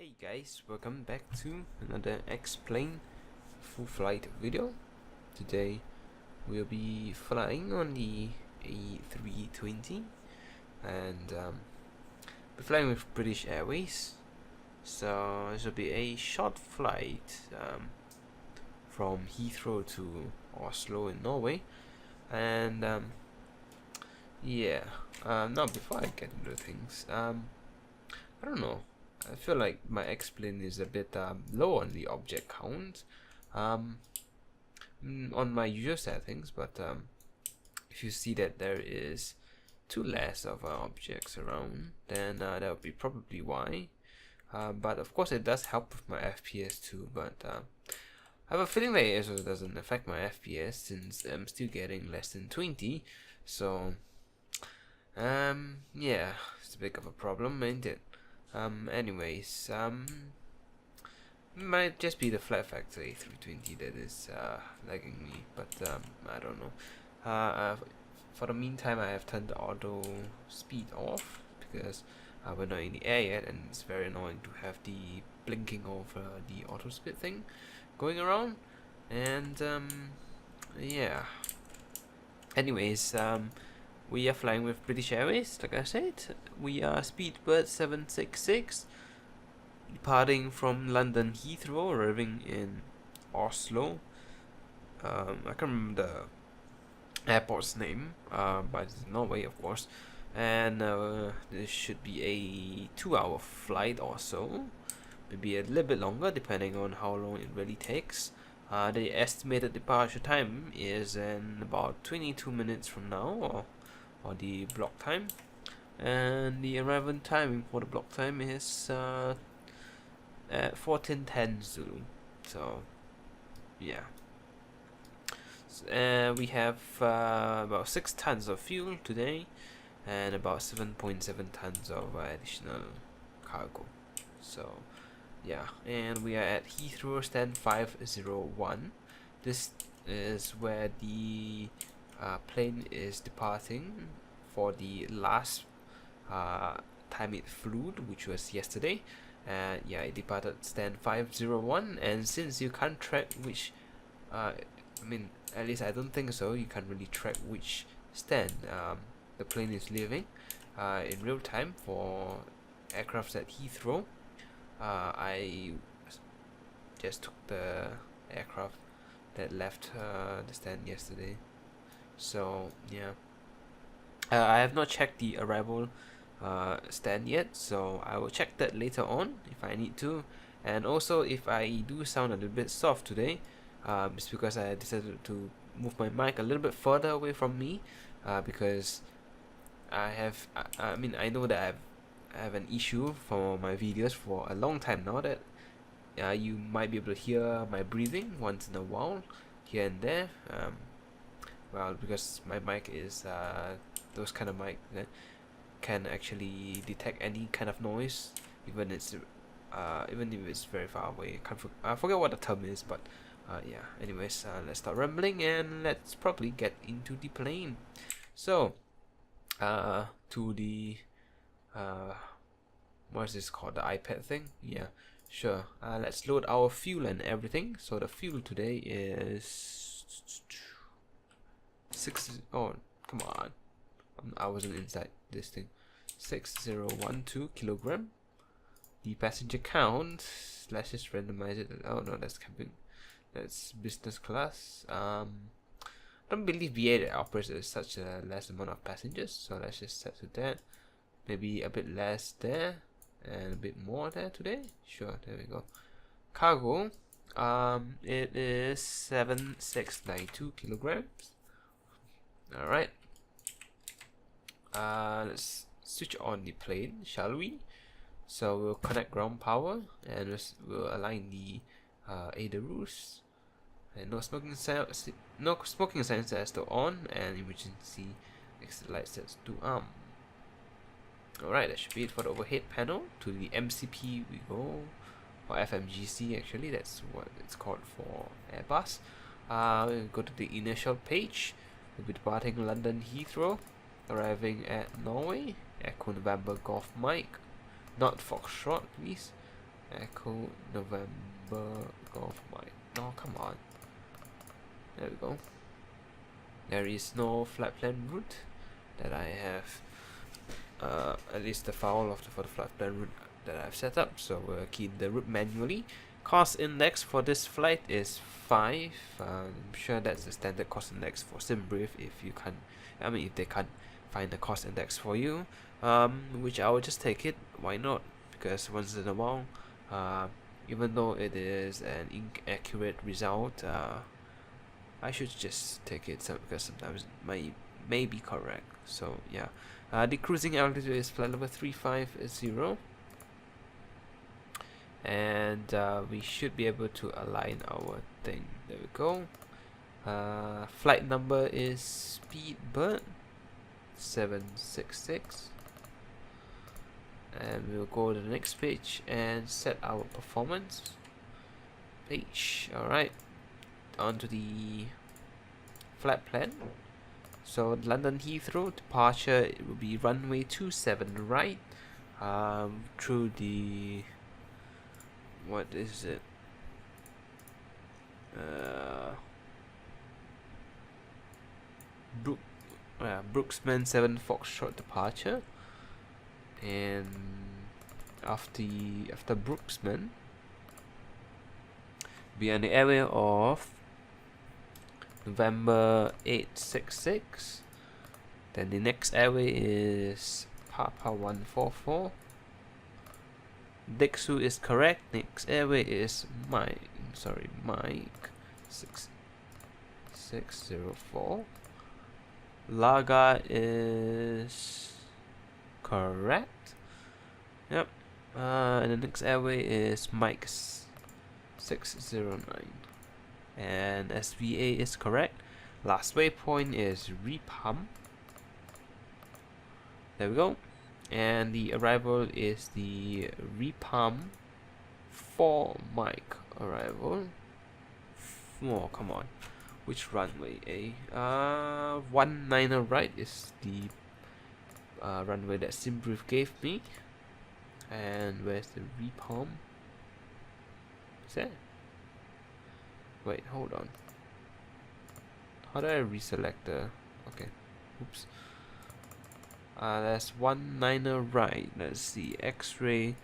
Hey guys, welcome back to another X-Plane full flight video. Today we'll be flying on the A320 and we're flying with British Airways. So this will be a short flight from Heathrow to Oslo in Norway. And now before I get into things, I don't know. I feel like my X-Plane is a bit low on the object count on my usual settings, but if you see that there is two less of objects around, then that would be probably why. But of course it does help with my FPS too, but I have a feeling that it also doesn't affect my FPS since I'm still getting less than 20, so yeah, it's a bit of a problem, ain't it? Anyways, might just be the flat factor A320 that is lagging me, but I don't know. For the meantime, I have turned the auto speed off because we're not in the air yet, and it's very annoying to have the blinking of the auto speed thing going around. And yeah. Anyways, we are flying with British Airways, like I said. We are speed BAW766, departing from London Heathrow, arriving in Oslo. I can't remember the airport's name, but it's Norway, of course. And this should be a 2-hour flight or so, maybe a little bit longer, depending on how long it really takes. The estimated departure time is in about 22 minutes from now, or the block time, and the arrival timing for the block time is at 14:10 Zulu. So yeah, we have about 6 tons of fuel today and about 7.7 tons of additional cargo. So yeah, and we are at Heathrow stand 501. This is where the plane is departing for the last time it flew, which was yesterday. Yeah, it departed stand 501, and since you can't track which I mean, at least I don't think so, you can't really track which stand the plane is leaving in real time for aircrafts at Heathrow. I just took the aircraft that left the stand yesterday. So yeah, I have not checked the arrival stand yet, so I will check that later on if I need to. And also, if I do sound a little bit soft today, it's because I decided to move my mic a little bit further away from me, because I mean, I know that I have an issue for my videos for a long time now, that you might be able to hear my breathing once in a while here and there. Well, because my mic is those kind of mic that can actually detect any kind of noise, even if it's very far away. I forget what the term is, but yeah. Anyways, let's start rambling and let's probably get into the plane. So, to the what's this called? The iPad thing? Yeah, sure. Let's load our fuel and everything. So the fuel today is oh, come on, I wasn't inside this thing. 6012 kilogram. The passenger count, let's just randomize it. Oh no, that's cabin, that's business class. I don't believe BA operates at such a less amount of passengers, so let's just set to that. Maybe a bit less there and a bit more there today. Sure, there we go. Cargo, it is 7692 kilograms. Alright, let's switch on the plane, shall we? So we'll connect ground power and we'll align the ADARUS, and no smoking sensor still on, and emergency exit light sets to arm. Alright, that should be it for the overhead panel. To the MCP we go, or FMGC actually, that's what it's called for Airbus. We'll go to the initial page. We'll be departing London Heathrow, arriving at Norway, Echo November Golf Mike, not Foxtrot please. Echo November Golf Mike. Oh, come on. There we go. There is no flight plan route that I have. At least the file for the flight plan route that I've set up. So we'll key the route manually. Cost index for this flight is 5. I'm sure that's the standard cost index for SimBrief. If you can't, I mean, if they can't find the cost index for you, which I will just take it. Why not? Because once in a while, even though it is an inaccurate result, I should just take it because sometimes it may be correct. So yeah, the cruising altitude is flight level 350, and we should be able to align our thing. There we go. Flight number is Speedbird 766, and we'll go to the next page and set our performance page. Alright, onto the flight plan. So London Heathrow departure, it will be runway 27 right, through the, what is it, Brooksman 7 Foxtrot departure, and after Brooksman be in the area of November 866. Then the next airway is Papa 144. Dixu is correct. Next airway is Mike 6604. Laga is correct. Yep. And the next airway is Mike 609. And SVA is correct. Last waypoint is Repump. There we go. And the arrival is the Repump 4 Mike arrival. Oh, come on. Which runway? 19 right is the runway that SimBrief gave me. And where's the Repump? Is that? Wait, hold on. How do I reselect the... Okay. Oops. That's 19 right. Let's see. X-ray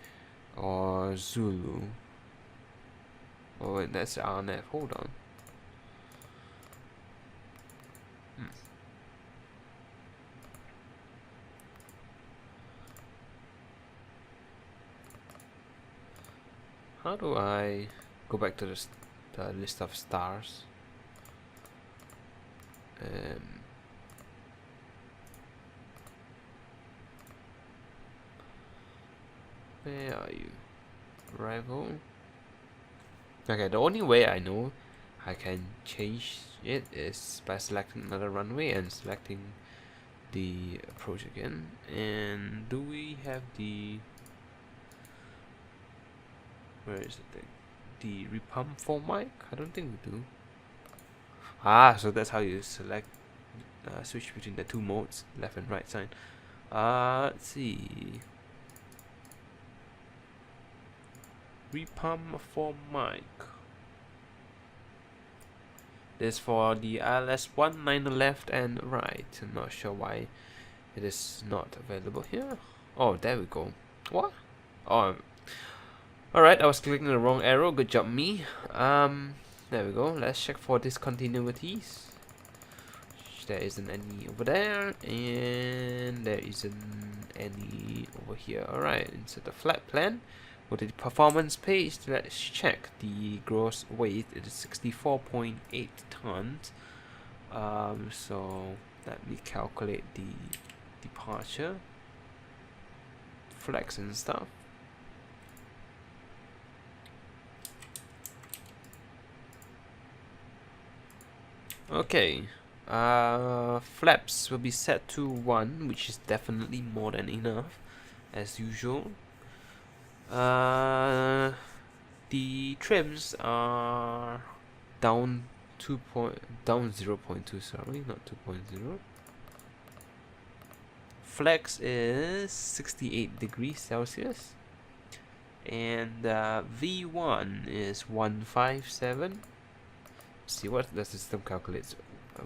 or Zulu. Oh wait, that's RNF. Hold on. How do I go back to the list of stars? Where are you? Arrival. Okay, the only way I know I can change it is by selecting another runway and selecting the approach again. And do we have the... Where is the thing? The Repump for Mike? I don't think we do. Ah, so that's how you select, switch between the two modes, left and right side. Let's see. Repump for Mike. This for the ILS 19 left and right. I'm not sure why it is not available here. Oh, there we go. What? Oh, alright, I was clicking the wrong arrow. Good job, me. There we go. Let's check for discontinuities. There isn't any over there, and there isn't any over here. Alright, insert the flight plan. Go to the performance page. Let's check the gross weight. It is 64.8 tons. So let me calculate the departure, flex and stuff. Okay, flaps will be set to 1, which is definitely more than enough, as usual. The trims are down 0.2, sorry, not 2.0. Flex is 68 degrees Celsius, and V1 is 157. See what the system calculates.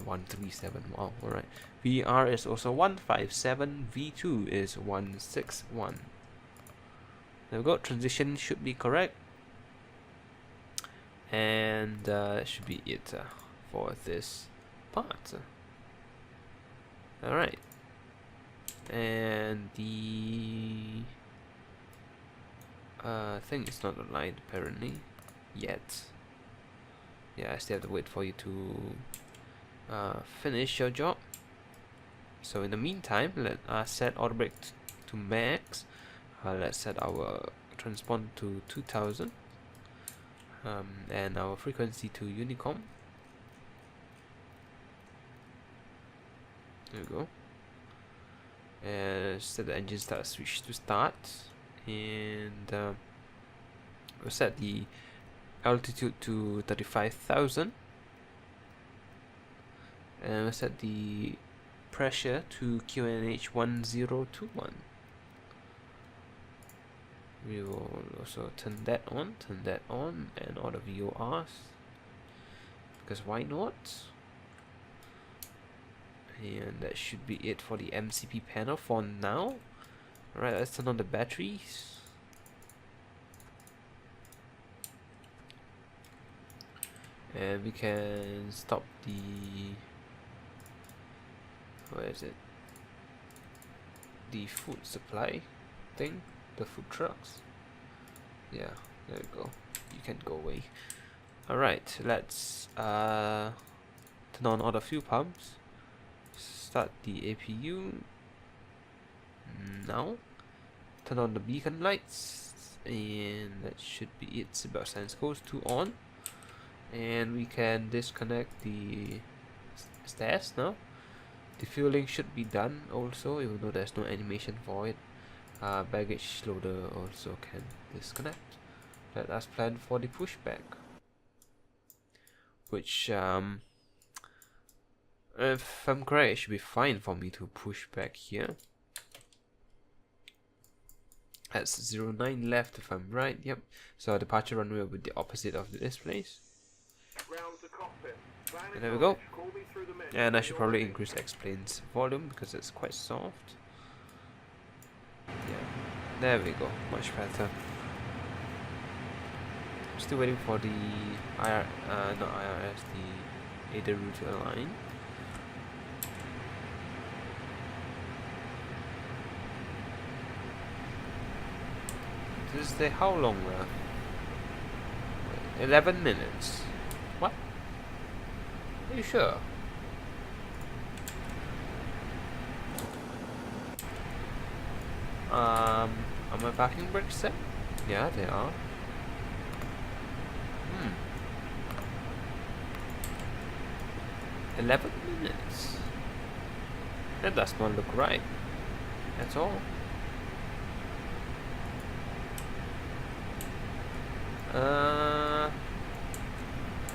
137. Wow, alright. VR is also 157. V2 is 161. There we go. Transition should be correct. And that should be it for this part. Alright. And the thing is not aligned apparently yet. Yeah, I still have to wait for you to finish your job. So in the meantime, let us set auto brake to max. Let's set our transponder to 2000 and our frequency to Unicom. There we go. And set the engine start switch to start, and we'll set the altitude to 35,000, and we'll set the pressure to QNH 1021. We will also turn that on, and all the VORs, because why not? And that should be it for the MCP panel for now. Alright, let's turn on the batteries. And we can stop the... where is it? The food supply thing. The food trucks. Yeah, there we go. You can go away. Alright, let's turn on all the fuel pumps. Start the APU now. Turn on the beacon lights, and that should be it. Seatbelt signs goes to on, and we can disconnect the stairs now. The fueling should be done also, even though there's no animation for it. Baggage loader also can disconnect. Let us plan for the pushback, which if I'm correct, it should be fine for me to push back here. That's 09 left if I'm right. Yep. So departure runway will be the opposite of this place. And there we go. And I should probably increase X-Plane's volume because it's quite soft. Yeah. There we go. Much better. I'm still waiting for the not IRS, the ADA route to align. This is the how long? 11 minutes. What? Are you sure? Are my parking brakes set? Yeah, they are. 11 minutes. That does not look right at all.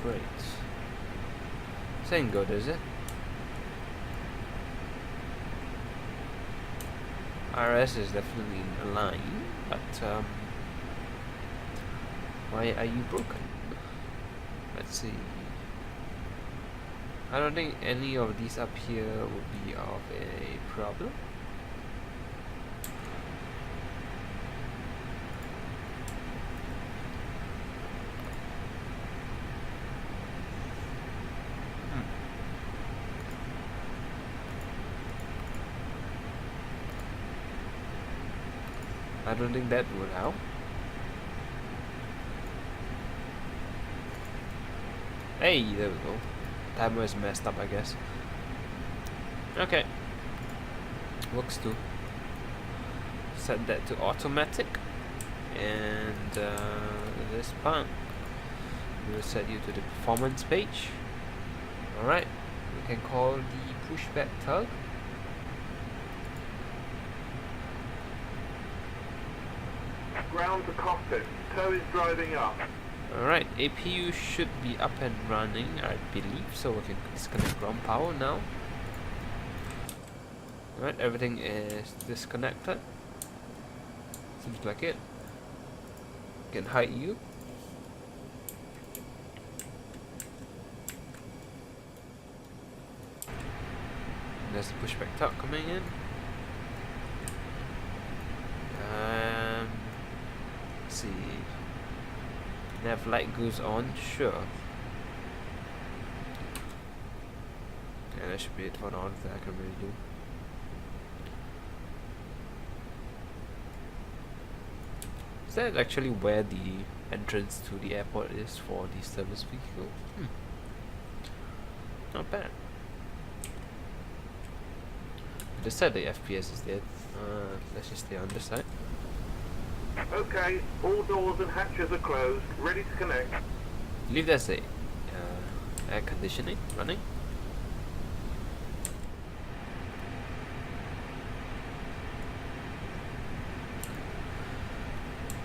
Great. This ain't good, is it? RS is definitely in line, but why are you broken? Let's see. I don't think any of these up here would be of a problem. I don't think that will help. Hey, there we go. Timer is messed up, I guess. Okay. Works too. Set that to automatic. And this part, we'll set you to the performance page. Alright. We can call the pushback tug. Ground to cockpit. Tow is driving up. Alright, APU should be up and running, I believe, so we can disconnect ground power now. Alright, everything is disconnected. Seems like it. can hide you. There's the pushback tuck coming in. Let's see. Nav light goes on, sure. Yeah, that should be it for now that I can really do. Is that actually where the entrance to the airport is for the service vehicle? Not bad. This side the FPS is dead. Let's just stay on this side. Okay, all doors and hatches are closed, ready to connect. Leave that say air conditioning running.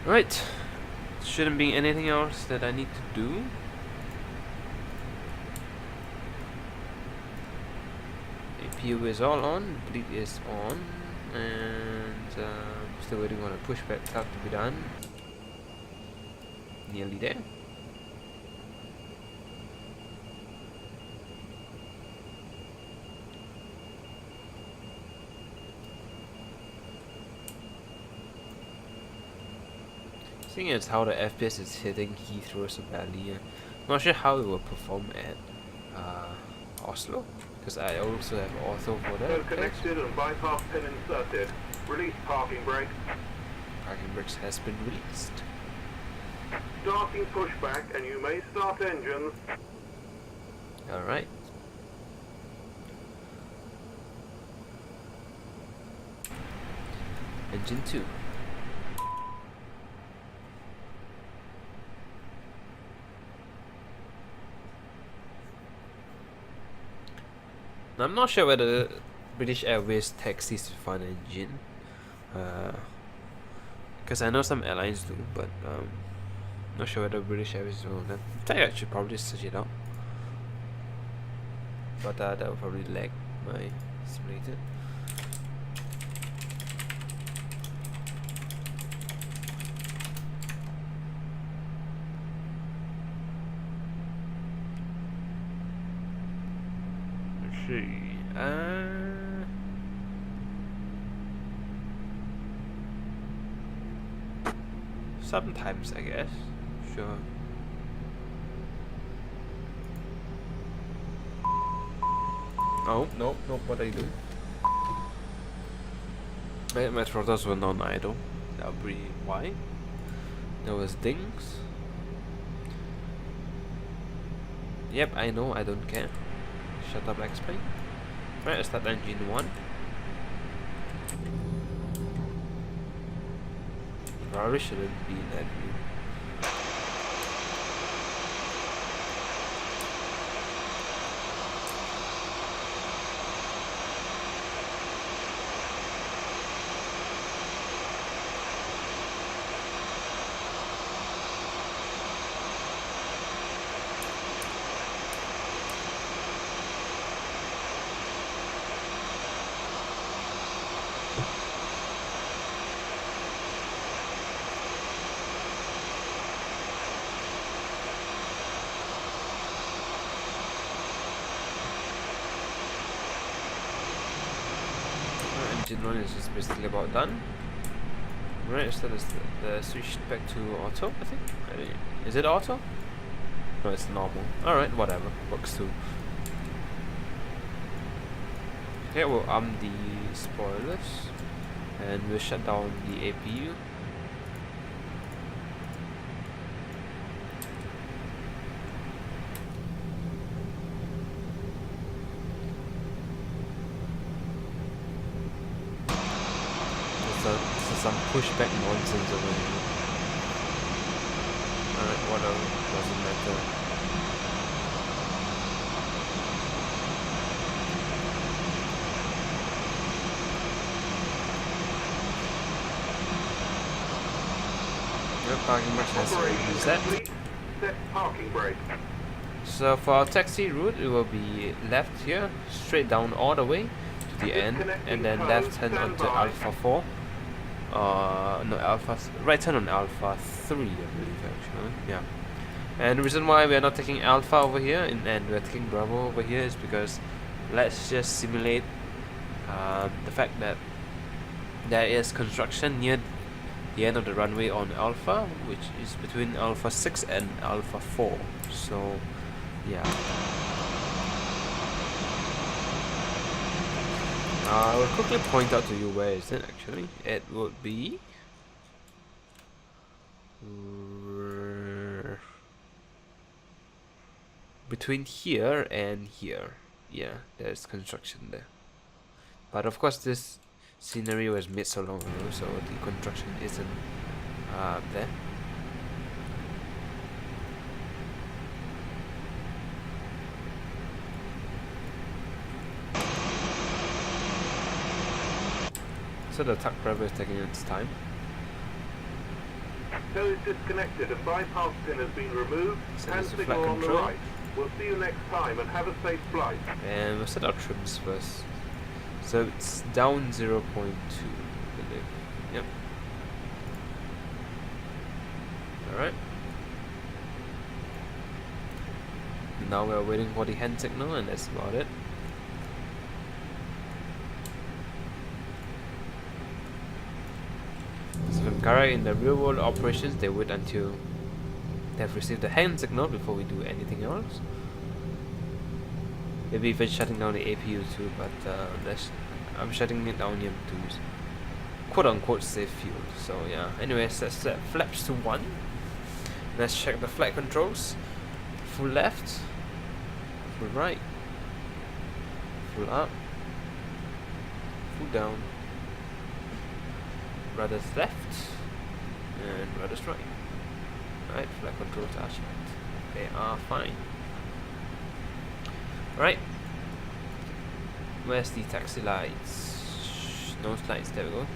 Right, shouldn't be anything else that I need to do. APU is all on, bleed is on, and still waiting on a pushback tuck to be done. Nearly there. Seeing as how the FPS is hitting Heathrow so badly, I'm not sure how it will perform at Oslo, because I also have ortho for that. So connected and bypass pin inserted. Release parking brake. Parking brakes has been released. Starting pushback, and you may start engines. Alright. Engine 2. I'm not sure whether British Airways taxis with an engine, because I know some airlines do, but not sure whether British Airways will. In fact, I should probably search it out, but that will probably lag my simulator. Sometimes, I guess. Sure. Oh, no, what are you doing? My throttles were non-idle. That would be why. There was dings. Yep, I know, I don't care. Shut up, XP. Right, let's start engine 1. Probably shouldn't be in that view. Engine 1 is just basically about done. Right, so that's the switch back to auto, I think. Is it auto? No, it's normal. Alright, whatever. Works too. Okay, we'll arm the spoilers. And we'll shut down the APU. This is some pushback nonsense over here. Alright, whatever, doesn't matter. Yep, parking brake has been set. Set parking brake. So for our taxi route, it will be left here, straight down all the way to the end, and then left hand onto Alpha 4. no, right turn on Alpha 3, I believe, actually. Yeah. And the reason why we are not taking Alpha over here and we are taking Bravo over here is because let's just simulate the fact that there is construction near the end of the runway on Alpha, which is between Alpha 6 and Alpha 4. So, yeah. I will quickly point out to you where is it actually. It would be between here and here. Yeah, there's construction there. But of course this scenery was made so long ago, so the construction isn't there. So the tuck rubber is taking its time. Tow is disconnected. A bypass pin has been removed. So Hand there's the signal flight on the control. right. We'll see you next time and have a safe flight. And we'll set our trims first. So it's down 0.2, I believe. Yep. Alright. Now we're waiting for the hand signal, and that's about it. So correct, in the real world operations, they wait until they've received the hand signal before we do anything else. Maybe even shutting down the APU too, but I'm shutting it down here to quote unquote save fuel. So yeah, anyways, let's set flaps to 1. Let's check the flight controls. Full left, full right, full up, full down, rudder's left, and rudder's right. Right, flight controls are checked. They are fine. Right. Where's the taxi lights? No lights, there we go.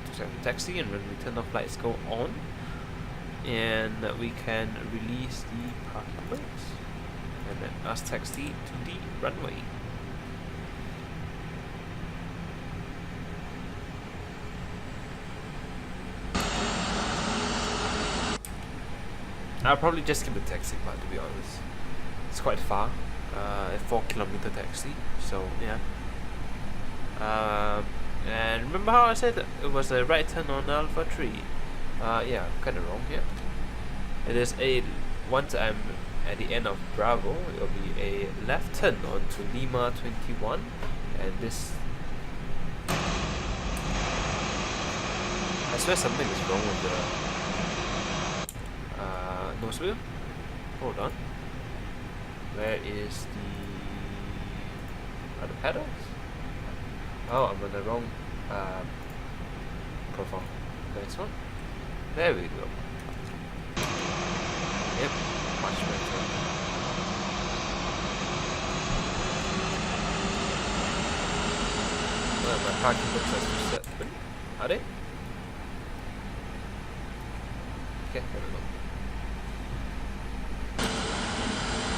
Taxi, and when we turn off lights go on. And we can release the parking brakes. And then us taxi to the runway. I'll probably just skip the taxi part, to be honest. It's quite far. A 4-kilometer taxi, so yeah. And remember how I said that it was a right turn on Alpha 3? Yeah, kinda wrong here. It is once I'm at the end of Bravo, it will be a left turn onto Lima 21, and this... I swear something is wrong with the nose wheel. Hold on. Where is the pedals? Oh, I'm on the wrong profile. Next one. There we go. Yep, much better. Well, my parking books are set. Are they? Okay, there we go.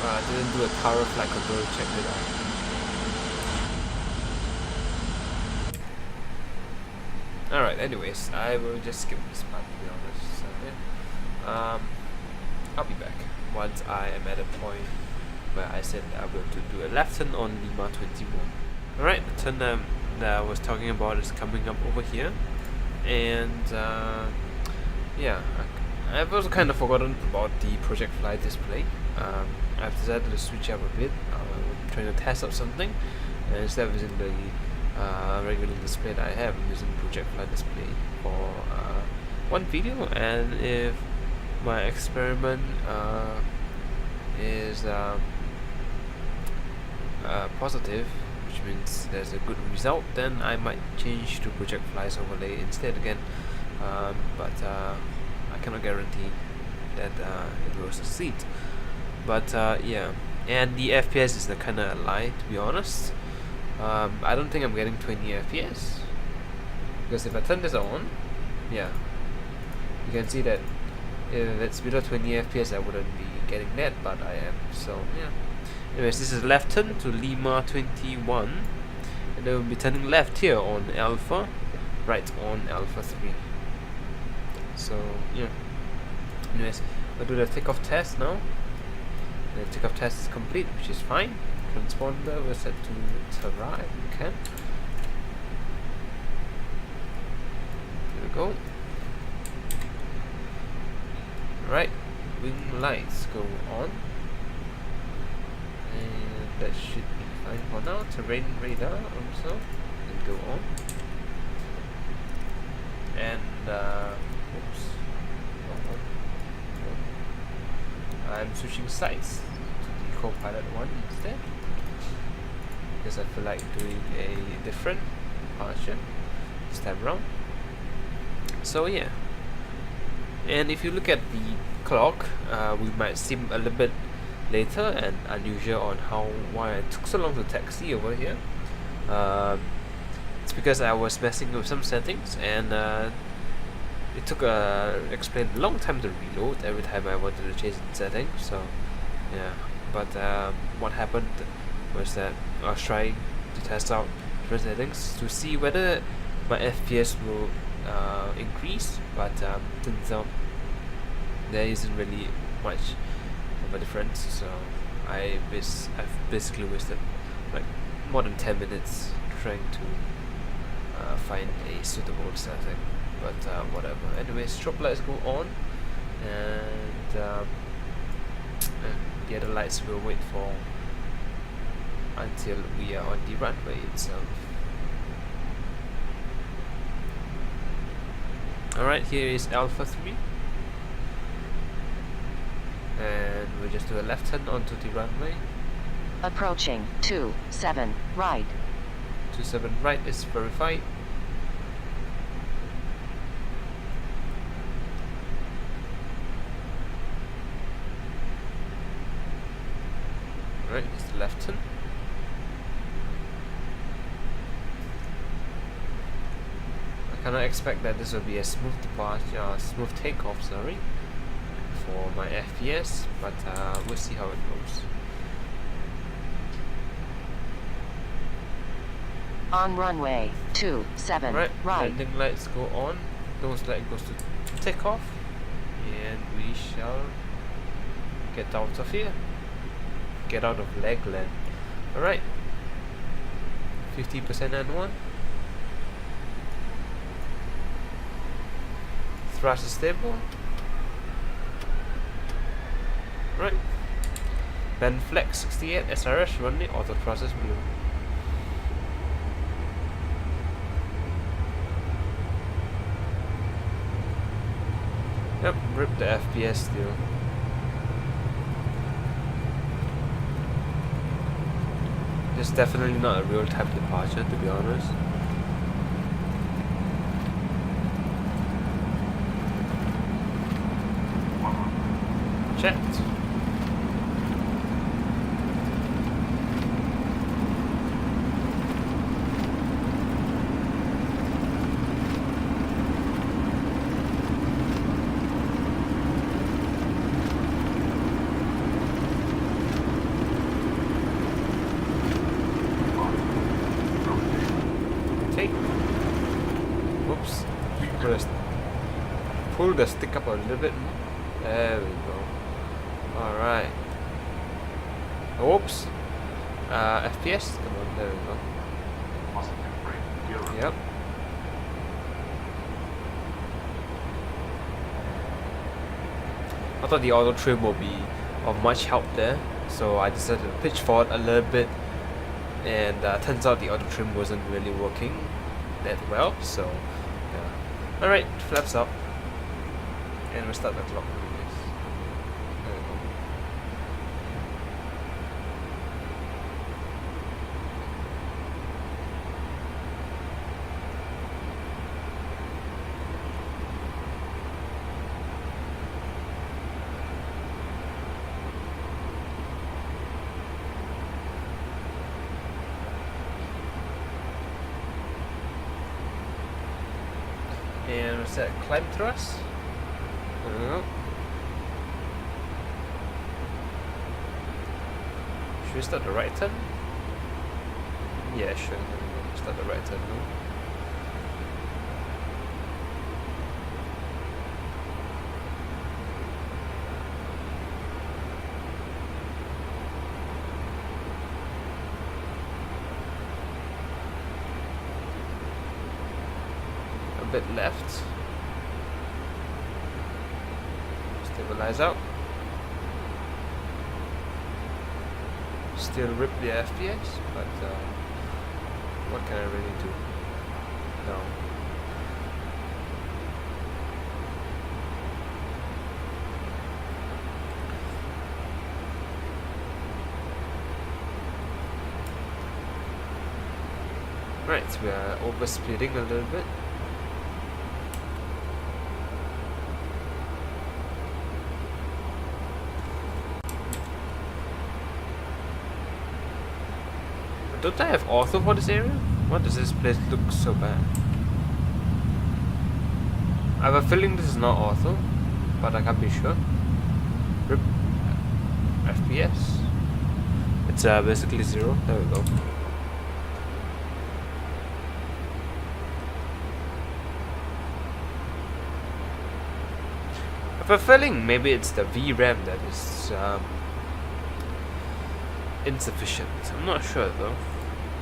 I didn't do a thorough flight control check, did I? Alright, anyways, I will just skip this part, to be honest. So, yeah. I'll be back once I am at a point where I said I'm going to do a left turn on Lima 21. Alright, the turn that I was talking about is coming up over here. And, yeah, I've also kind of forgotten about the Project Fly display. I've decided to switch up a bit. I'm trying to test out something, and instead of using the regular display that I have, I'm using Project Fly display for one video. And if my experiment is positive, which means there's a good result, then I might change to Project Fly's overlay instead again. But I cannot guarantee that it will succeed. But yeah, and the FPS is kind of a lie, to be honest. I don't think I'm getting 20 FPS, because if I turn this on, yeah, you can see that if it's below 20 FPS I wouldn't be getting that, but I am. So yeah. Anyways, this is left turn to Lima 21, and then we'll be turning left here on Alpha, right on Alpha 3. So yeah. Anyways, we'll do the takeoff test now. The takeoff test is complete, which is fine. Transponder we're set to arrive. Okay. Here we go. Right, wing lights go on, and that should be fine for now. Terrain radar also will go on, and oops, I'm switching sides to the co-pilot one instead because I feel like doing a different departure this time around. So yeah. And if you look at the clock, we might seem a little bit later and unusual on why it took so long to taxi over here. It's because I was messing with some settings, and it took explained a long time to reload every time I wanted to change the settings. So yeah, but what happened was that I was trying to test out different settings to see whether my FPS will increase, but turns out there isn't really much of a difference. So I've basically wasted like more than 10 minutes trying to find a suitable setting, but whatever. Anyways, strobe lights go on, and the other lights will wait for until we are on the runway itself. Alright, here is Alpha 3, and we'll just do a left turn onto the runway. Approaching 27 right. 27 right is verified. Alright, it's the left turn. I cannot expect that this will be a smooth departure, smooth takeoff, sorry, for my FPS, but we'll see how it goes. On runway 27 right. right. Landing lights go on, nose light goes to takeoff, and we shall get out of here. Get out of leg land. Alright. 50% N1. Thrust is stable. Right. Bend flex 68 SRS running auto thrust is blue. Yep, rip the FPS still. It's definitely not a real time departure, to be honest. Checked. Take. Whoops. Pull the stick up a little bit. There we go. Alright. Oops. FPS? Come on, there we go. Yep. I thought the auto trim will be of much help there, so I decided to pitch forward a little bit, and turns out the auto trim wasn't really working that well, so yeah. Alright, flaps up, and we'll start the clock. And we'll set climb thrust. There we go. Should we start the right turn? Yeah, sure. Start the right turn now. bit left. Stabilize out. Still rip the FPS, but what can I really do? No. Right, we are overspeeding a little bit. Don't I have ortho for this area? Why does this place look so bad? I have a feeling this is not ortho, but I can't be sure. Rip FPS. It's basically 0. There we go. I have a feeling maybe it's the VRAM that is insufficient. I'm not sure though.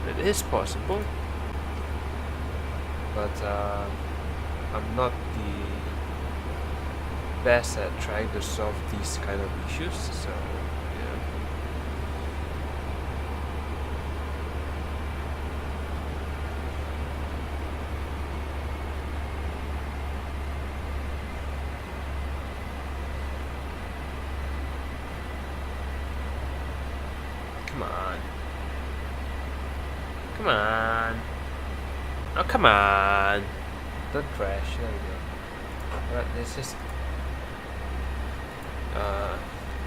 It is possible, but I'm not the best at trying to solve these kind of issues, so yeah. Come on. Come on. Oh, come on. Don't crash. There we go. Alright, let's just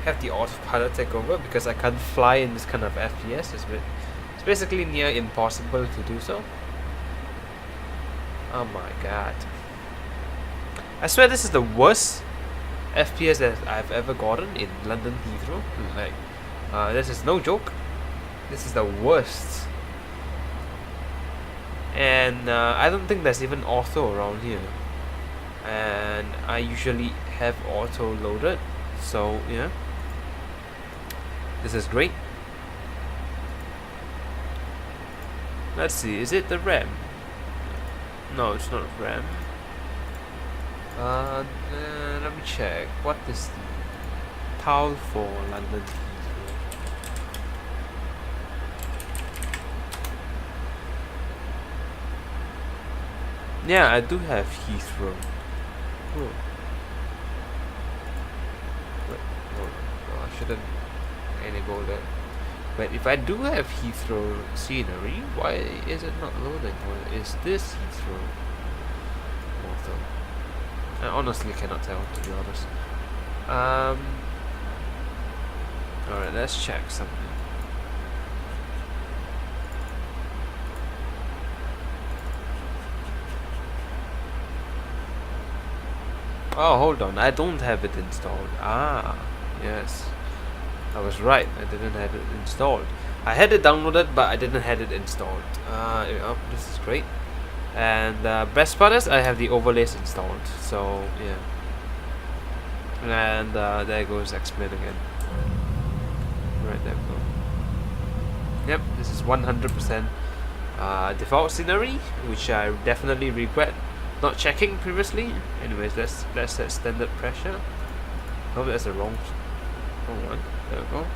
have the autopilot take over because I can't fly in this kind of FPS. It's basically near impossible to do so. Oh my god. I swear this is the worst FPS that I've ever gotten in London Heathrow. Like, this is no joke. This is the worst. And I don't think there's even auto around here. And I usually have auto loaded. So, yeah. This is great. Let's see, is it the RAM? No, it's not RAM. Let me check. What is the TAL for London Heathrow? Yeah, I do have Heathrow. Oh. Wait, no, I shouldn't enable that. But if I do have Heathrow scenery, why is it not loading? Or is this Heathrow? Also, I honestly cannot tell, to be honest. Alright, let's check something. Oh, hold on, I don't have it installed. Ah, yes. I was right, I didn't have it installed. I had it downloaded, but I didn't have it installed. Yeah, this is great. And best part is I have the overlays installed, so yeah. And there goes X-Men again. Right, there we go. Yep, this is 100% default scenery, which I definitely regret not checking previously. Anyways, let's set standard pressure. Oh, that's the wrong one. There we go.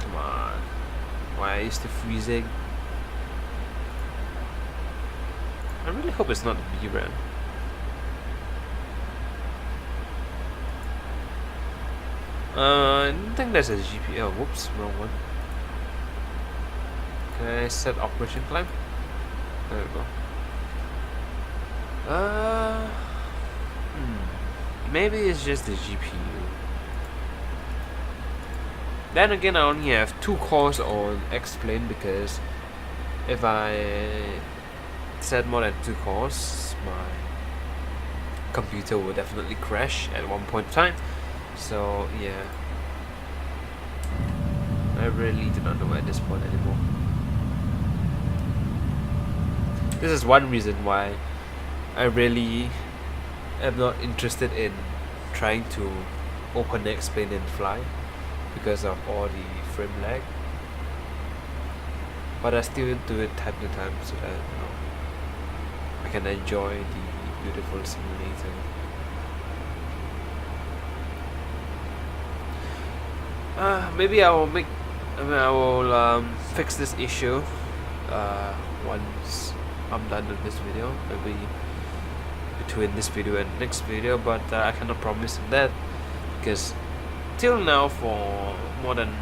Come on. Why is it freezing? I really hope it's not the VRAM. I don't think there's a GPL. Whoops, wrong one. Can I set operation climb? There we go. Maybe it's just the GPU. Then again, I only have 2 cores on X-Plane because if I set more than 2 cores, my computer will definitely crash at one point in time. So yeah, I really do not know at this point anymore. This is one reason why I really am not interested in trying to open X-Plane and fly, because of all the frame lag. but I still do it time to time so that I can enjoy the beautiful simulator. Maybe I will fix this issue once I'm done with this video, maybe between this video and next video, but I cannot promise that, because till now, for more than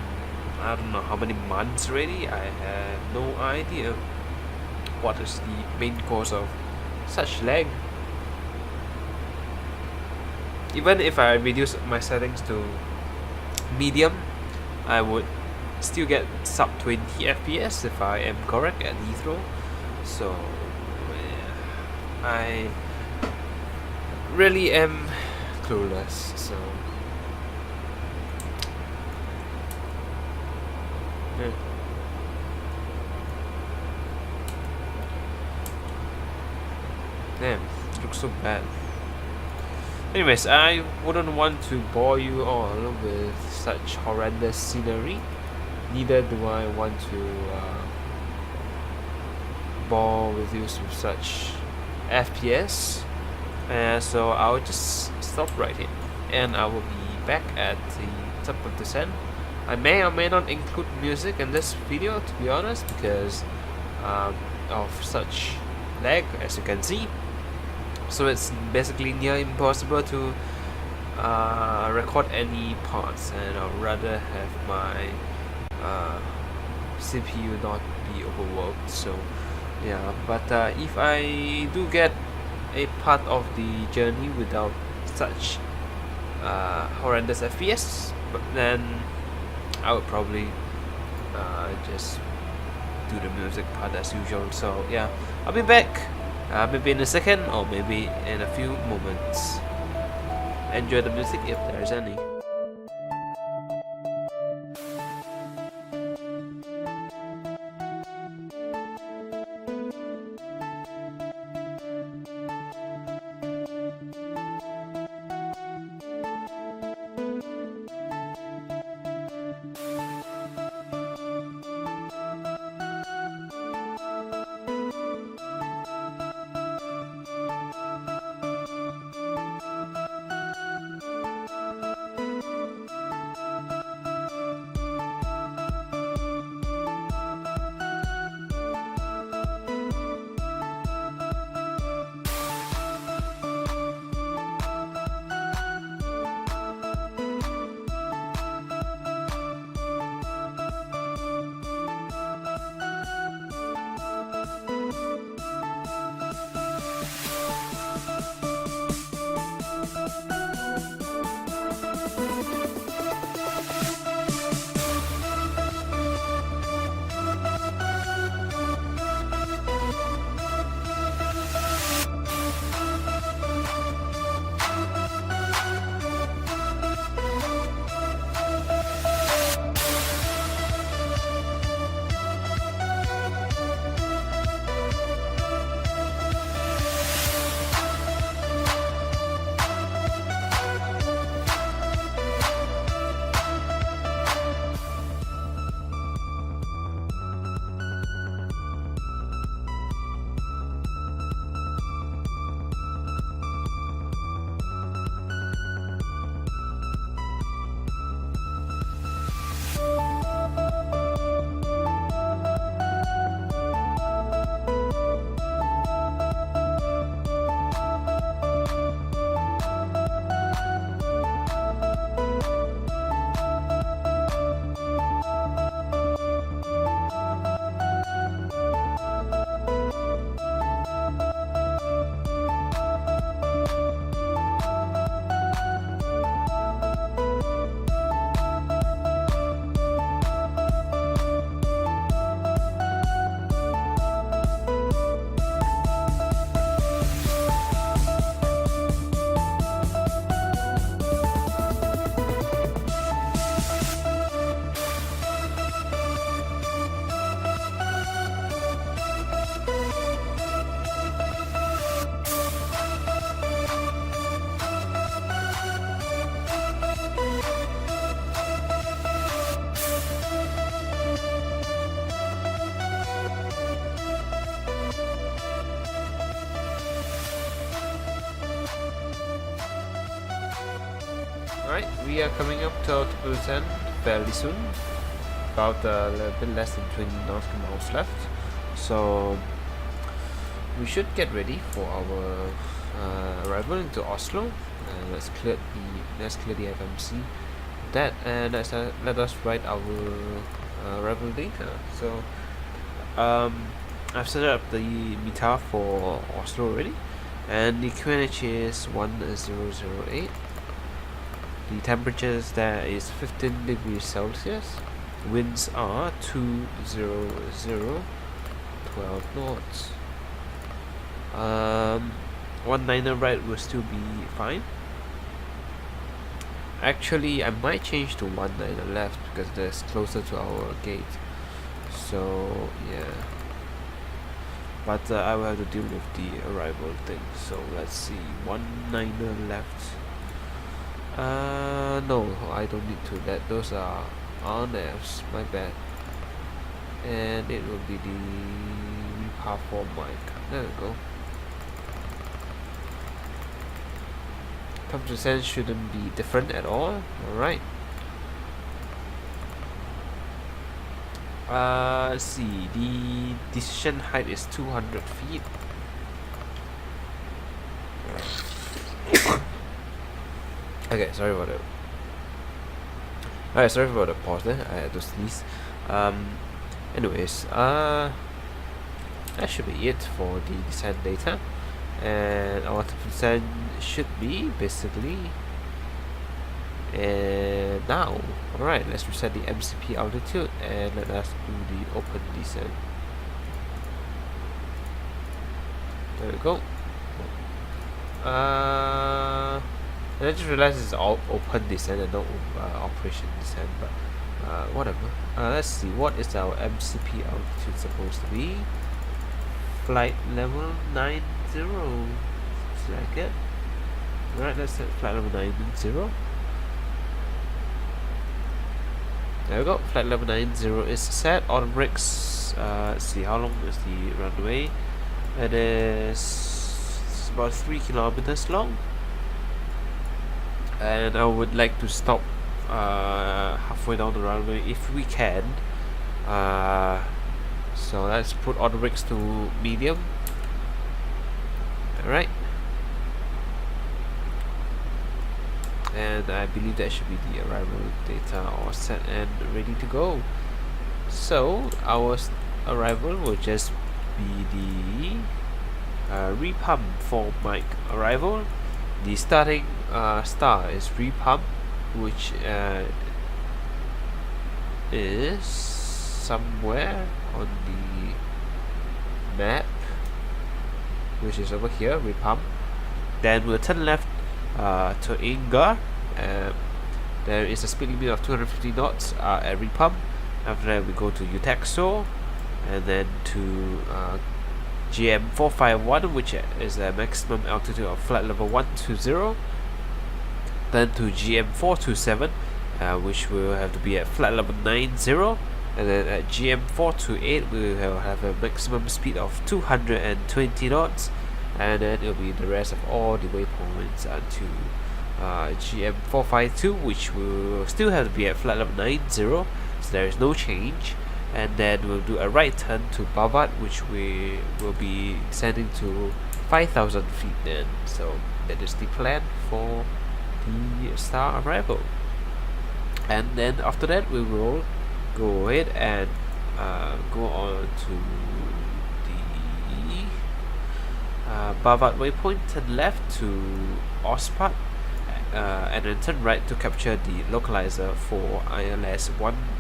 I don't know how many months already, I have no idea what is the main cause of such lag. Even if I reduce my settings to medium, I would still get sub 20 FPS if I am correct at Heathrow. So yeah, I really am clueless. So yeah. Damn, it looks so bad. Anyways, I wouldn't want to bore you all with such horrendous scenery. Neither do I want to bore with you with such FPS. So I'll just stop right here, and I will be back at the top of the descent. I may or may not include music in this video, to be honest, because of such lag, as you can see. So it's basically near impossible to record any parts, and I'd rather have my CPU not be overworked. So yeah, but if I do get a part of the journey without such horrendous FPS, but then I would probably just do the music part as usual. So yeah, I'll be back maybe in a second, or maybe in a few moments. Enjoy the music if there's any. Alright, we are coming up to altimeter 10 fairly soon. About a little bit less than 20 nautical miles left. So we should get ready for our arrival into Oslo. Let's clear the FMC. That and let us write our arrival data. So I've set up the META for Oslo already, and the QNH is 1008. The temperatures there is 15 degrees Celsius. Winds are 200, 12 knots. 19er right will still be fine. Actually, I might change to 19er left because that's closer to our gate. So yeah, but I will have to deal with the arrival thing. So let's see, 19er left. No, I don't need to. Those are RNFs, my bad. And it will be the path for mic. There we go. Time to send shouldn't be different at all. Alright. Let's see. The decision height is 200 feet. Okay, sorry about that. Alright, sorry about the pause there. I had to sneeze. Anyways, that should be it for the descent data. And our descent should be basically now. Alright, let's reset the MCP altitude and let us do the open descent. There we go. And I just realized it's all open descent and not operation descent, but whatever. Let's see, what is our MCP altitude supposed to be? Flight level 90. Select it. Alright, let's set flight level 90. There we go, flight level 90 is set. On brakes, let's see, how long is the runway? It is about 3 kilometers long. And I would like to stop halfway down the runway if we can. So let's put auto brakes to medium. Alright. And I believe that should be the arrival data all set and ready to go. So our arrival will just be the repump for mic arrival. The starting star is repump, which is somewhere on the map, which is over here, repump. Then we'll turn left to ENGM. There is a speed limit of 250 knots at repump. After that we go to UTEXO, and then to GM451, which is a maximum altitude of flight level 120. Then to GM427, which will have to be at flight level 90. And then at GM428 we will have a maximum speed of 220 knots. And then it will be the rest of all the waypoints until GM452, which will still have to be at flight level 90, so there is no change. And then we'll do a right turn to BAW766, which we will be descending to 5,000 feet then. So that is the plan for the star arrival. And then after that we will go ahead and go on to the BAW766 waypoint, turn left to Ospat, and then turn right to capture the localizer for ILS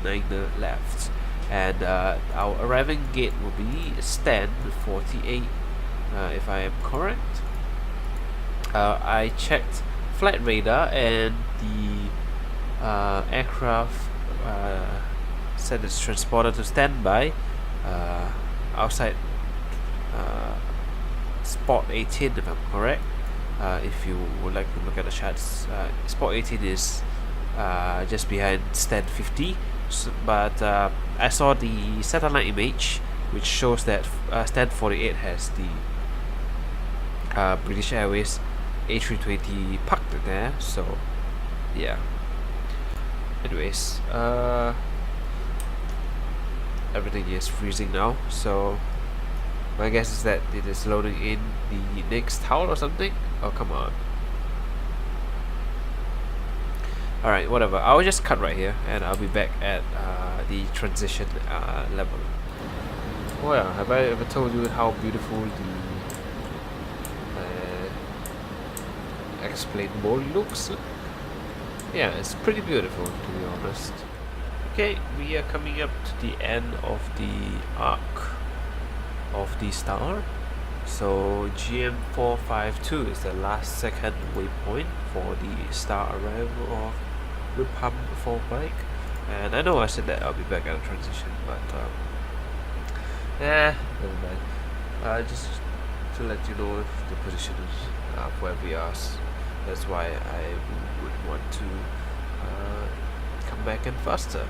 19er left. And our arriving gate will be stand 48, if I am correct. I checked flight radar, and the aircraft set its transponder to standby outside spot 18, if I'm correct. If you would like to look at the charts, spot 18 is just behind stand 50. But I saw the satellite image which shows that stand 48 has the British Airways A320 parked there, so yeah. Anyways, everything is freezing now, so my guess is that it is loading in the next towel or something. Oh, come on. Alright, whatever. I'll just cut right here and I'll be back at the transition level. Oh yeah, have I ever told you how beautiful the explain bowl looks? Yeah, it's pretty beautiful, to be honest. Okay, we are coming up to the end of the arc of the star. So GM452 is the last second waypoint for the star arrival of Republic 4 bike. And I know I said that I'll be back at the transition, but never mind. Just to let you know if the position is where we are. That's why I would want to come back in faster.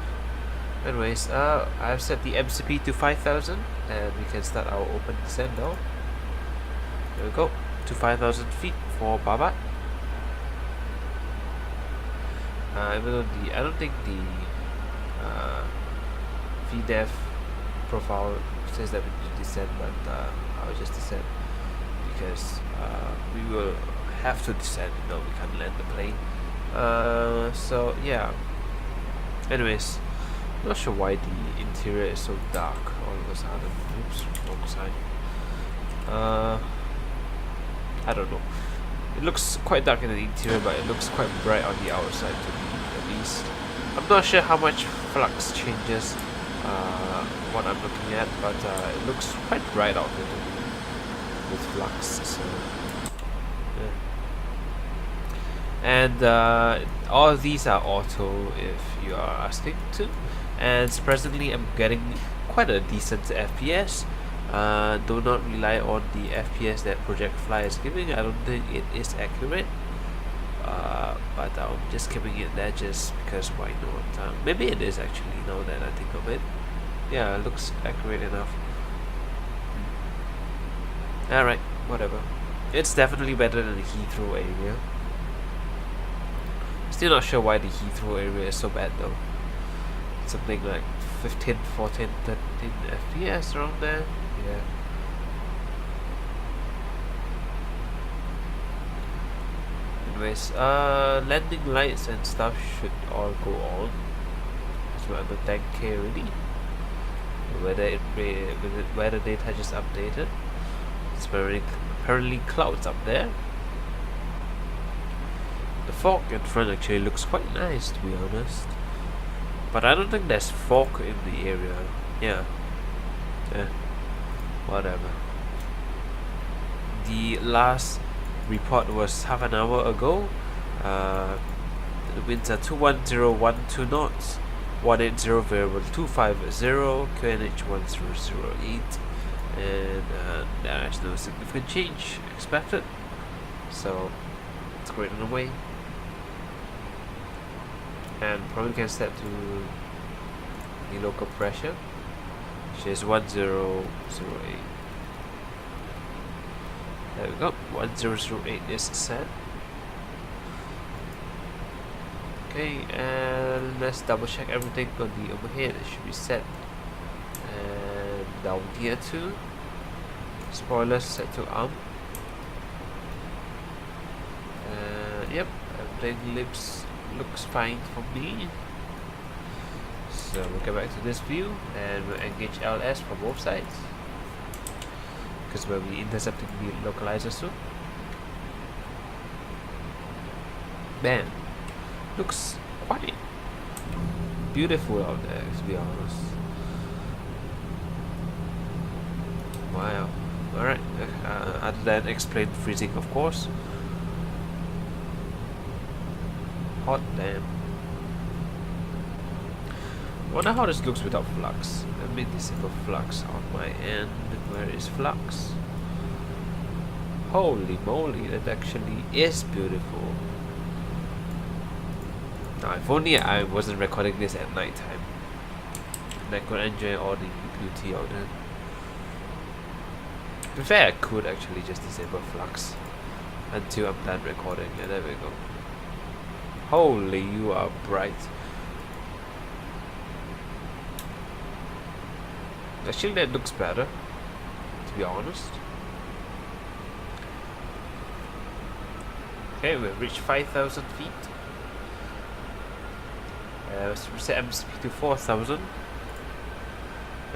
Anyways, I've set the MCP to 5000 and we can start our open descent now. There we go, to 5000 feet for Baba. Even though I don't think the VDEF profile says that we need to descend, but I'll just descend because we will have to descend. No, we can't land the plane. So yeah. Anyways, not sure why the interior is so dark all of a sudden. Oops, wrong side. I don't know. It looks quite dark in the interior, but it looks quite bright on the outside to me, at least. I'm not sure how much flux changes what I'm looking at, but it looks quite bright out there to me with flux. So, yeah. And all of these are auto, if you are asking to. And presently, I'm getting quite a decent FPS. Do not rely on the FPS that Project Fly is giving. I don't think it is accurate, but I'm just keeping it there just because why not? Maybe it is actually, now that I think of it. Yeah, it looks accurate enough. Alright, whatever. It's definitely better than the Heathrow area. Still not sure why the Heathrow area is so bad though. Something like 15, 14, 13 FPS around there. Yeah. Anyways, landing lights and stuff should all go on. So I'm at 10k already. Weather data just updated. It's apparently clouds up there. The fog in front actually looks quite nice, to be honest. But I don't think there's fog in the area. Yeah. Whatever. The last report was half an hour ago. The winds are 21012 knots, 180 variable 250, QNH 1008, and there's no significant change expected. So it's great on the way. And probably can set to the local pressure, which is 1008. There we go, 1008 is set. Okay, and let's double check everything on the overhead. It should be set. And down here too. Spoilers set to arm. Yep, everything looks fine for me. So we'll go back to this view and we'll engage LS for both sides, because we'll be intercepting the localizer soon. Man, looks quite beautiful out there, to be honest. Wow. Alright, other than explain freezing, of course. Hot damn. Wonder how this looks without flux. Let me disable flux on my end. Where is flux? Holy moly, that actually is beautiful. Now, if only I wasn't recording this at night time, and I could enjoy all the beauty of it. To be fair, I could actually just disable flux until I'm done recording. Yeah, there we go. Holy, you are bright. Actually, that looks better, to be honest. Okay, we've reached 5,000 feet. Let's reset MSP to 4,000.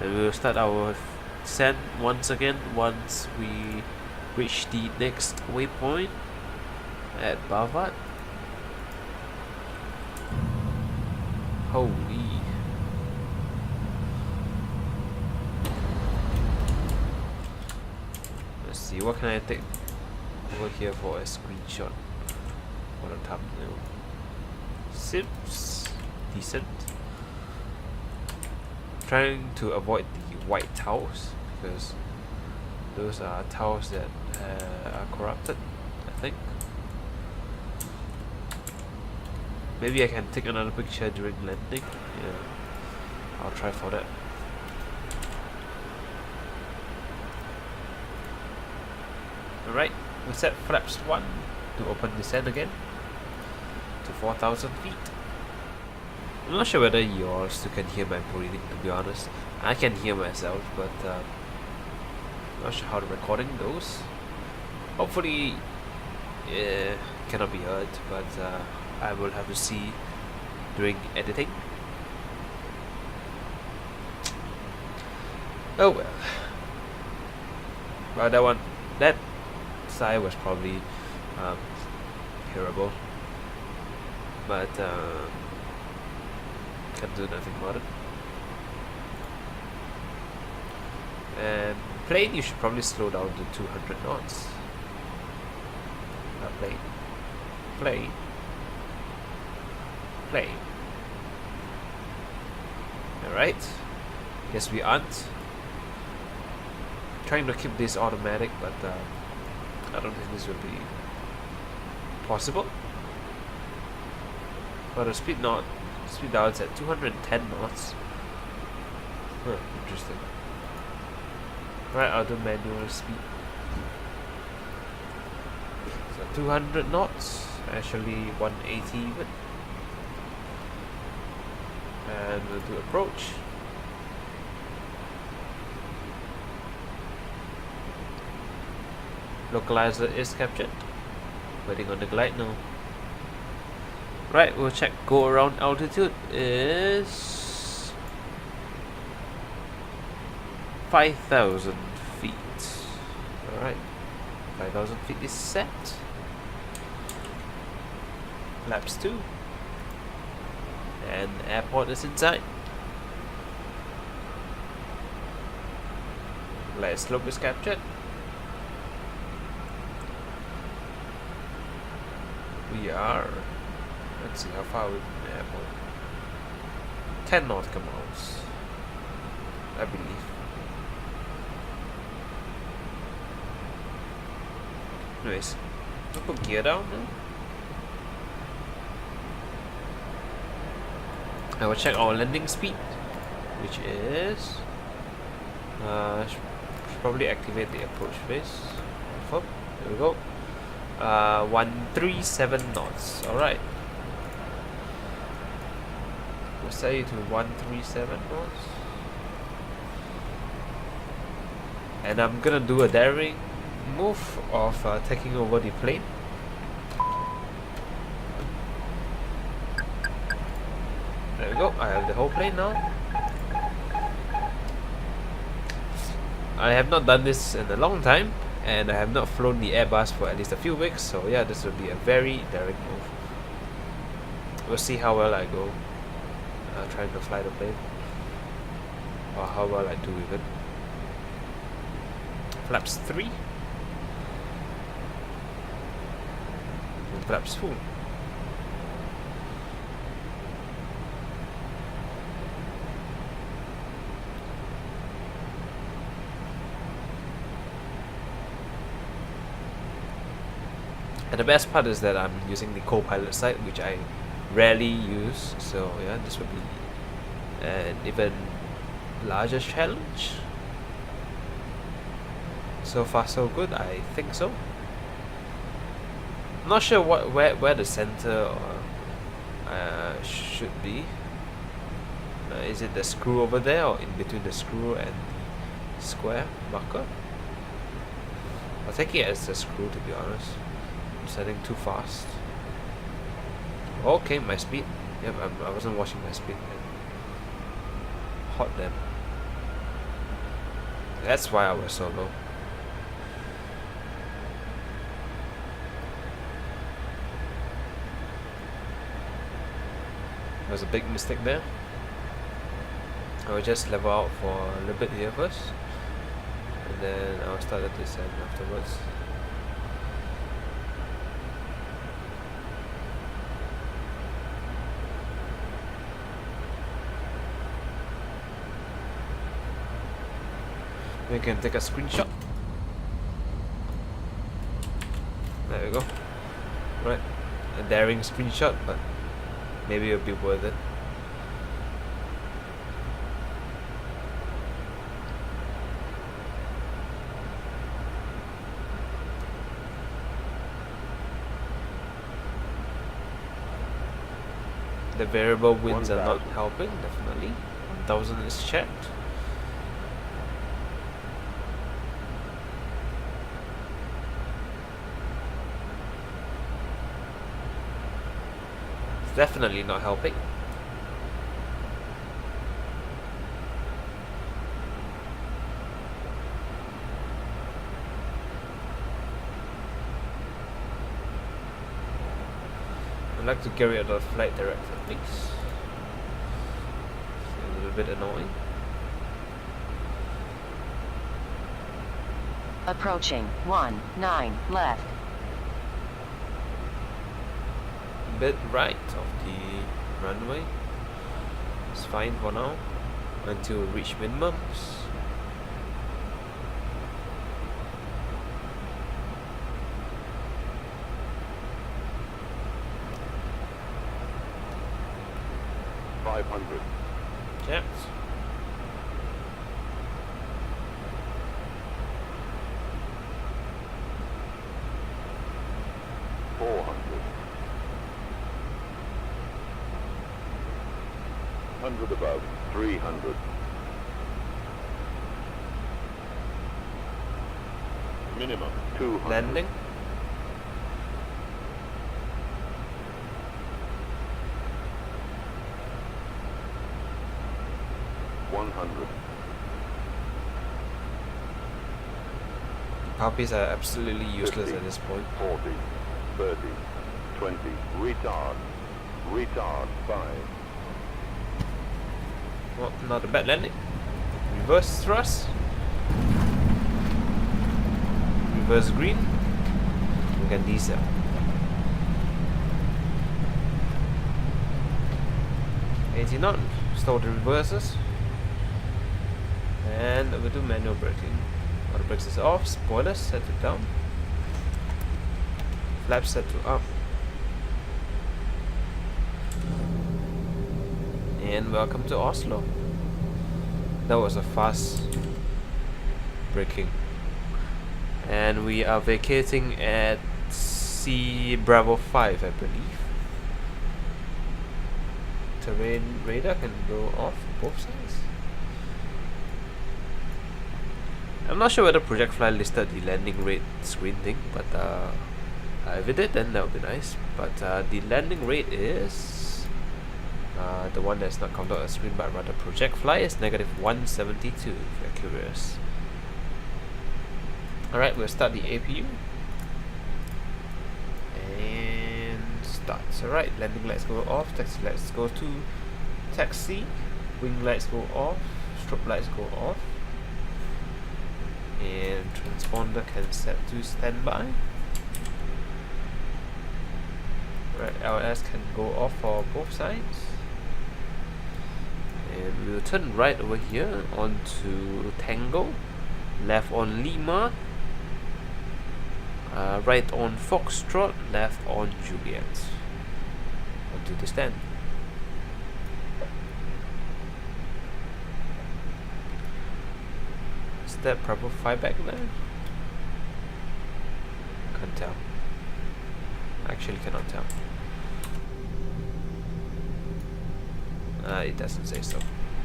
And we'll start our descent once again once we reach the next waypoint at BAW766. Holy. Let's see, what can I take over here for a screenshot for the thumbnail? Sips, decent. Trying to avoid the white tiles because those are tiles that are corrupted, I think. Maybe I can take another picture during landing. Yeah, I'll try for that. Alright, we set flaps 1 to open descent again to 4,000 feet. I'm not sure whether you all still can hear my breathing, to be honest. I can hear myself, but not sure how the recording goes. Hopefully cannot be heard, but I will have to see during editing. Oh well. Well, that side was probably hearable, but can do nothing about it. And plane, you should probably slow down to 200 knots. Plane. Alright. Guess we aren't. Trying to keep this automatic, but I don't think this will be possible. But the speed now it's at 210 knots. Huh, interesting. Right, I'll do manual speed. So 200 knots, actually 180 even. And we'll do approach. Localizer is captured. Waiting on the glide now. Right, we'll check go around altitude is 5,000 feet. Alright, 5,000 feet is set. Flaps 2. And airport is inside. Glide slope is captured. We are, let's see how far we're from the airport. 10 nautical miles, I believe. Anyways, we'll put gear down now. I will check our landing speed, which is should probably activate the approach phase. There we go. 137 knots. Alright. We'll set it to 137 knots. And I'm gonna do a daring move of taking over the plane. There we go. I have the whole plane now. I have not done this in a long time, and I have not flown the Airbus for at least a few weeks, so yeah, this will be a very daring move. We'll see how well I go trying to fly the plane, or how well I do with it. Flaps 3 and flaps 4. And the best part is that I'm using the co-pilot side, which I rarely use, so yeah, this will be an even larger challenge. So far so good, I think so. I'm not sure where the center or should be. Is it the screw over there, or in between the screw and the square marker? I'll take it as the screw, to be honest. I'm setting too fast. Okay, my speed. Yep, I wasn't watching my speed. Hot then. That's why I was so low. There was a big mistake there. I will just level out for a little bit here first, and then I'll start the descent afterwards. We can take a screenshot. There we go. Right, a daring screenshot, but maybe it'll be worth it. The variable winds are not helping, definitely. 1000 is checked. It's definitely not helping. I'd like to get rid of the flight director, please. It's a little bit annoying. Approaching 19 left. Bit right of the runway. It's fine for now until we reach minimums. Checked. Above 300. Minimum 200. Landing. Puppies are absolutely useless 50, at this point. 40, 30, 20, retard, 5. Well, not a bad landing. Reverse thrust. Reverse green. We can decel. 80 knot. Start the reverses. And we do manual braking. Auto brakes is off. Spoilers set to down. Flaps set to up. And welcome to Oslo. That was a fast braking. And we are vacating at C Bravo 5, I believe. Terrain radar can go off both sides. I'm not sure whether Project Fly listed the landing rate screen thing, but if it did, then that would be nice. But the landing rate is the one that's not counted on the screen, but rather Project Fly is -172 if you're curious. Alright, we'll start the APU. And starts. Alright, landing lights go off, taxi lights go to taxi, wing lights go off, strobe lights go off. And transponder can set to standby. Right, LS can go off for both sides. And we'll turn right over here onto Tango, left on Lima, right on Foxtrot, left on Juliet. Onto the stand. Is that Bravo 5 back there? Can't tell. Actually cannot tell. It doesn't say so.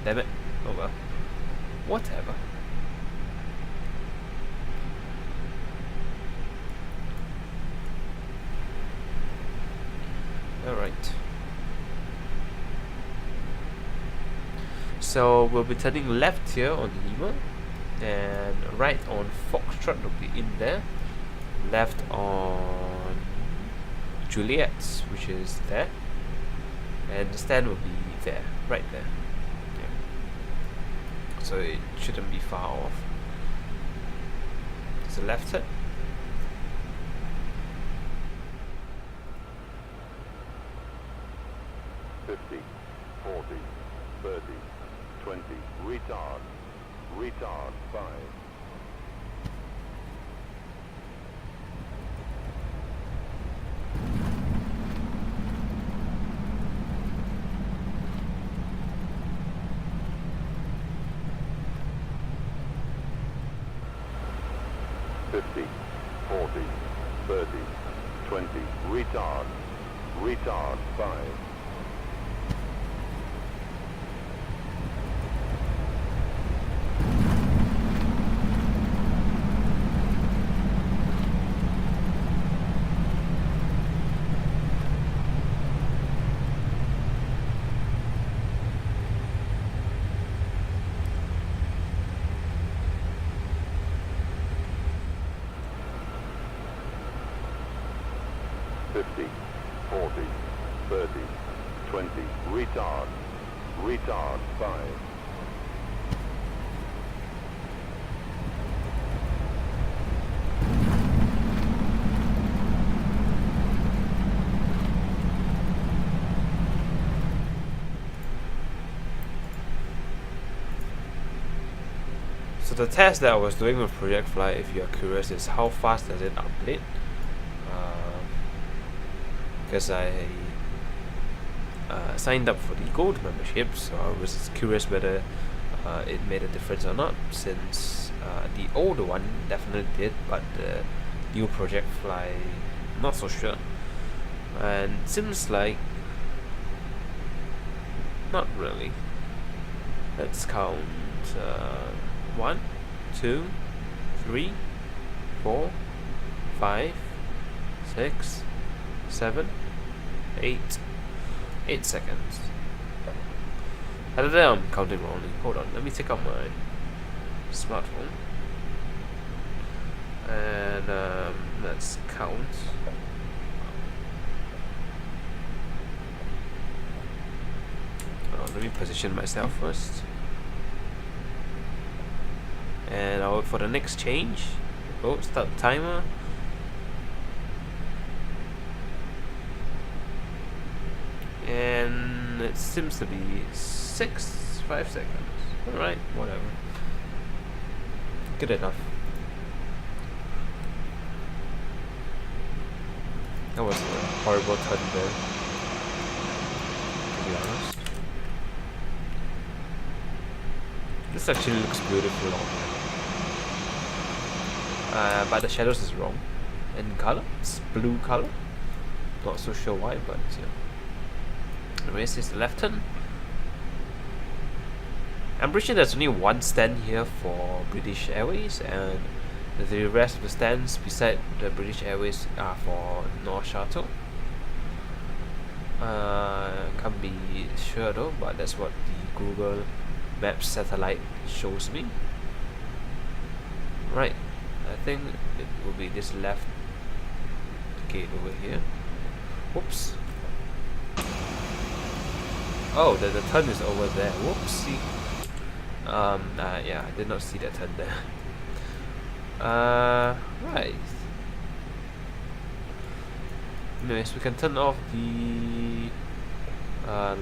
Damn it. Oh well. Whatever. Alright. So we'll be turning left here on Lima, and right on Foxtrot will be in there. Left on Juliet, which is there. And the stand will be there, right there. Yeah. So it shouldn't be far off. It's a left turn. Retard. Retard 5. 50, 40, 30, 20. Retard. Retard 5. Retard. Retard 5. So the test that I was doing with Project Fly, if you are curious, is how fast does it update? Because I signed up for the gold membership, so I was curious whether it made a difference or not, since the older one definitely did, but the new Project Fly, not so sure. And it seems like not really. Let's count 1, 2, 3, 4, 5, 6, 7, 8 seconds. I don't know, I'm counting wrongly. Hold on, let me take out my smartphone and let's count. Let me position myself first, and I'll wait for the next change. Oh, start the timer. And it seems to be 5 seconds. Alright, whatever. Good enough. That was a horrible turn there, to be honest. This actually looks beautiful on here. But the shadows is wrong in color. It's blue color. Not so sure why, but yeah. Anyways, it's the left turn. I'm pretty sure there's only one stand here for British Airways, and the rest of the stands beside the British Airways are for North Shuttle. Can't be sure though, but that's what the Google Maps satellite shows me. Right, I think it will be this left gate over here. Whoops. Oh, the turn is over there. Whoopsie. Yeah, I did not see that turn there. Right. Anyways, we can turn off the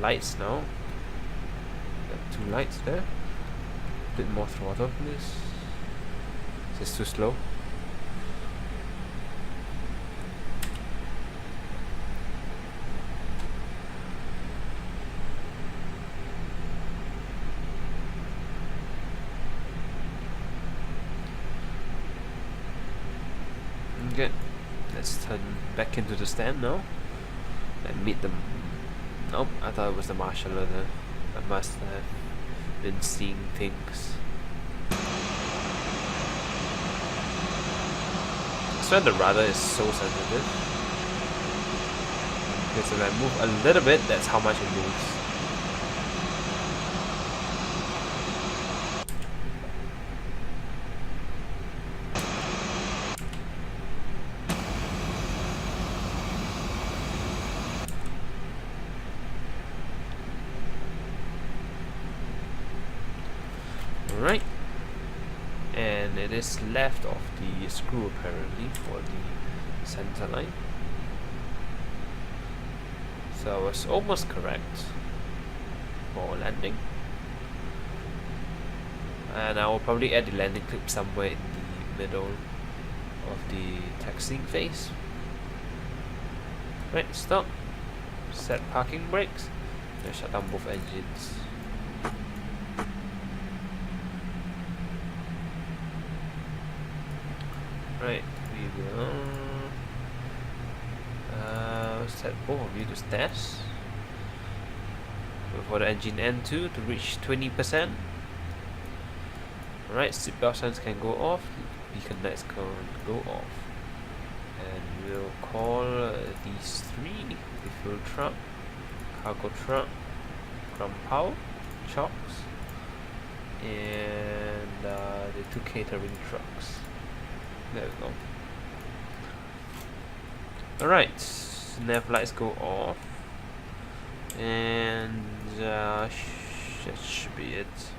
lights now. Got 2 lights there. A bit more throttle, please. This is too slow. Okay, let's turn back into the stand now and meet them. Nope, I thought it was the marshal there. I must have been seeing things. I swear the rudder is so sensitive. Because if I move a little bit, that's how much it moves. Alright, and it is left of the screw apparently for the center line, so I was almost correct for landing, and I will probably add the landing clip somewhere in the middle of the taxiing phase. Right, stop, set parking brakes, and shut down both engines. Right, we will set both of you to stash. Wait for the engine N2 to reach 20%. Alright, seatbelt signs can go off, beacon lights can go off. And we'll call these three: the fuel truck, cargo truck, ground power, chocks, and the two catering trucks. There we go. Alright, nav lights go off, and that should be it.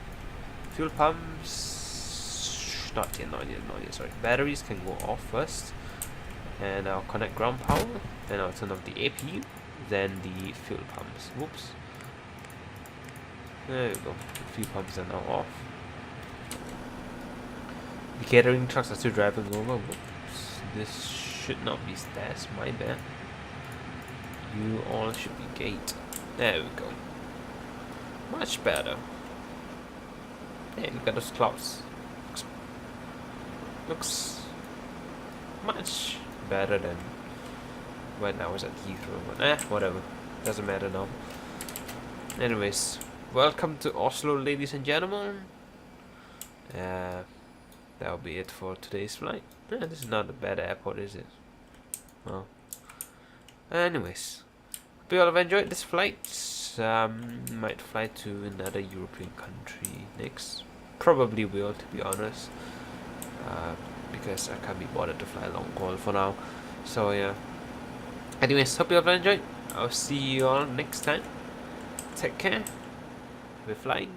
Fuel pumps, not yet, sorry. Batteries can go off first, and I'll connect ground power, then I'll turn off the APU, then the fuel pumps. Whoops. There we go, the fuel pumps are now off. The catering trucks are still driving over. Whoops. This should not be stashed, my bad. You all should be gate. There we go. Much better. Hey, look at those clouds. Looks much better than when I was at Heathrow. But whatever. Doesn't matter now. Anyways, welcome to Oslo, ladies and gentlemen. That'll be it for today's flight. This is not a bad airport, is it? Well, anyways, hope you all have enjoyed this flight. Might fly to another European country next. Probably will, to be honest, because I can't be bothered to fly long haul for now. So yeah. Anyways, hope you all have enjoyed. I'll see you all next time. Take care. We're flying.